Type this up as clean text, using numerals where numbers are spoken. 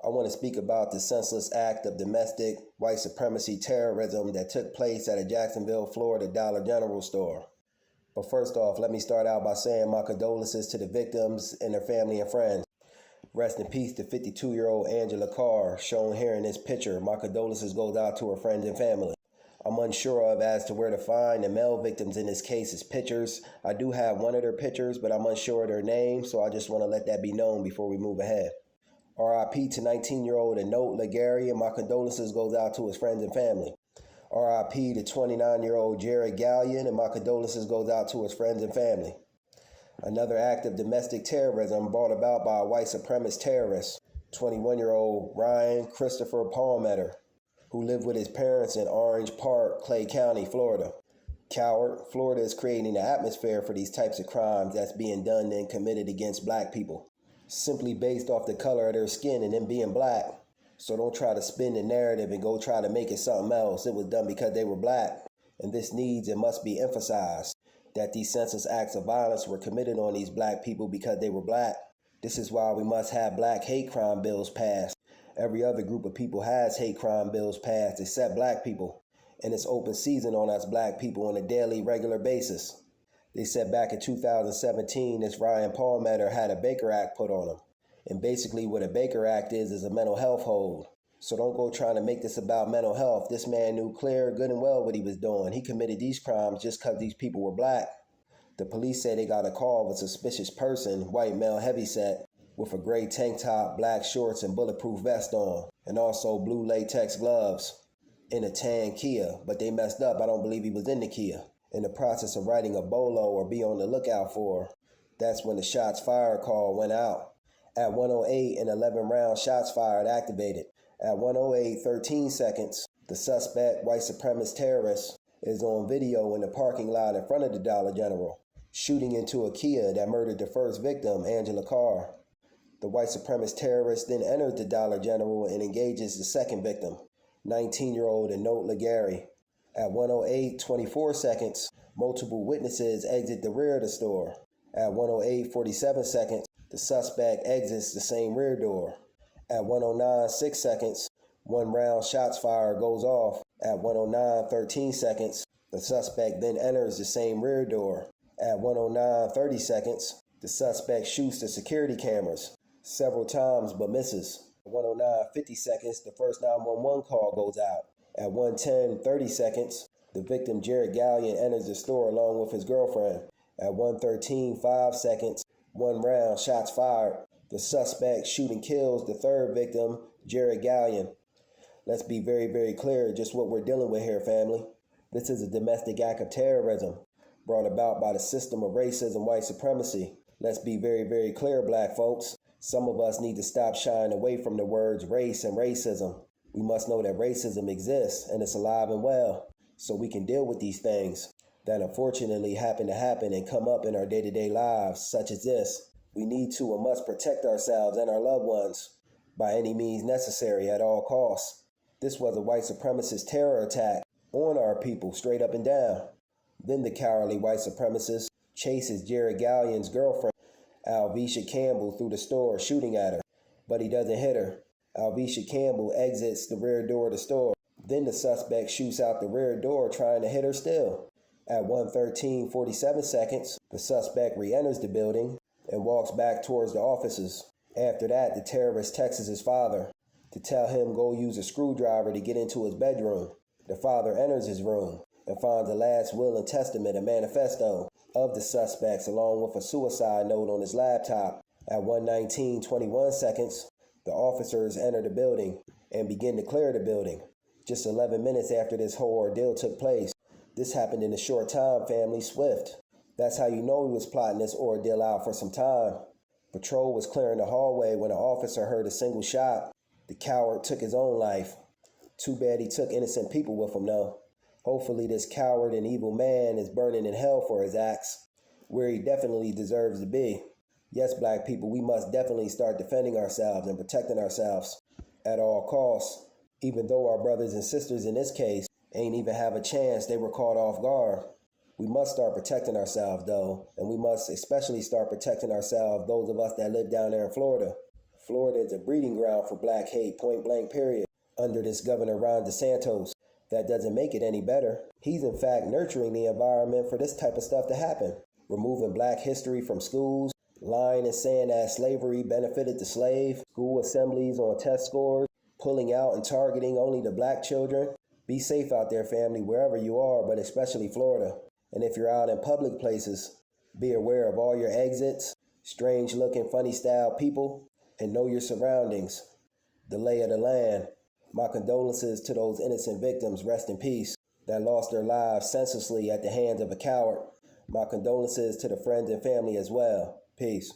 I want to speak about the senseless act of domestic white supremacy terrorism that took place at a Jacksonville, Florida Dollar General store. But first off, let me start out by saying my condolences to the victims and their family and friends. Rest in peace to 52-year-old Angela Carr, shown here in this picture. My condolences goes out to her friends and family. I'm unsure of as to where to find the male victims in this case's pictures. I do have one of their pictures, but I'm unsure of their name, so I just want to let that be known before we move ahead. RIP to 19-year-old Anote Legary, and my condolences goes out to his friends and family. RIP to 29-year-old Jared Gallion, and my condolences goes out to his friends and family. Another act of domestic terrorism brought about by a white supremacist terrorist, 21-year-old Ryan Christopher Palmeter, who lived with his parents in Orange Park, Clay County, Florida. Coward, Florida is creating an atmosphere for these types of crimes that's being done and committed against black people, simply based off the color of their skin and them being black. So don't try to spin the narrative and go try to make it something else. It was done because they were black. And this needs and must be emphasized that these senseless acts of violence were committed on these black people because they were black. This is why we must have black hate crime bills passed. Every other group of people has hate crime bills passed except black people. And it's open season on us black people on a daily, regular basis. They said back in 2017, this Ryan Palmeter had a Baker Act put on him. And basically what a Baker Act is a mental health hold. So don't go trying to make this about mental health. This man knew clear, good and well what he was doing. He committed these crimes just because these people were black. The police say they got a call of a suspicious person, white male heavyset, with a gray tank top, black shorts, and bulletproof vest on, and also blue latex gloves, in a tan Kia. But they messed up. I don't believe he was in the Kia. In the process of writing a bolo or be on the lookout for. That's when the shots fired call went out. At 1:08, an 11-round shots fired activated. At 1:08, 13 seconds, the suspect, white supremacist terrorist, is on video in the parking lot in front of the Dollar General, shooting into a Kia that murdered the first victim, Angela Carr. The white supremacist terrorist then enters the Dollar General and engages the second victim, 19-year-old Anote Legary. At 1:08, 24 seconds, multiple witnesses exit the rear of the store. At 1:08, 47 seconds, the suspect exits the same rear door. At 1:09, 6 seconds, one round shots fired goes off. At 1:09, 13 seconds, the suspect then enters the same rear door. At 1:09, 30 seconds, the suspect shoots the security cameras several times but misses. At 1:09, 50 seconds, the first 911 call goes out. At 1:10, 30 seconds, the victim Jared Gallion enters the store along with his girlfriend. At 1:13, 5 seconds, one round shots fired. The suspect shooting kills the third victim, Jared Gallion. Let's be very, very clear just what we're dealing with here, family. This is a domestic act of terrorism brought about by the system of racism, white supremacy. Let's be very, very clear, black folks. Some of us need to stop shying away from the words race and racism. We must know that racism exists and it's alive and well, so we can deal with these things that unfortunately happen and come up in our day-to-day lives, such as this. We need to and must protect ourselves and our loved ones by any means necessary at all costs. This was a white supremacist terror attack on our people, straight up and down. Then the cowardly white supremacist chases Jared Gallion's girlfriend, Alvisha Campbell, through the store, shooting at her, but he doesn't hit her. Alvisha Campbell exits the rear door of the store. Then the suspect shoots out the rear door, trying to hit her still. At 1:13, 47 seconds, the suspect re-enters the building and walks back towards the offices. After that, the terrorist texts his father to tell him go use a screwdriver to get into his bedroom. The father enters his room and finds a last will and testament, a manifesto of the suspects, along with a suicide note on his laptop. At 1:19, 21 seconds, the officers enter the building and begin to clear the building. Just 11 minutes after this whole ordeal took place. This happened in a short time, family, swift. That's how you know he was plotting this ordeal out for some time. Patrol was clearing the hallway when an officer heard a single shot. The coward took his own life. Too bad he took innocent people with him, though. Hopefully this coward and evil man is burning in hell for his acts, where he definitely deserves to be. Yes, black people, we must definitely start defending ourselves and protecting ourselves at all costs. Even though our brothers and sisters in this case ain't even have a chance, they were caught off guard. We must start protecting ourselves, though, and we must especially start protecting ourselves, those of us that live down there in Florida. Florida is a breeding ground for black hate, point blank, period. Under this Governor Ron DeSantis, that doesn't make it any better. He's in fact nurturing the environment for this type of stuff to happen. Removing black history from schools, lying and saying that slavery benefited the slave, school assemblies on test scores, pulling out and targeting only the black children. Be safe out there, family, wherever you are, but especially Florida. And if you're out in public places, be aware of all your exits, strange looking, funny style people, and know your surroundings. The lay of the land. My condolences to those innocent victims, rest in peace, that lost their lives senselessly at the hands of a coward. My condolences to the friends and family as well. Peace.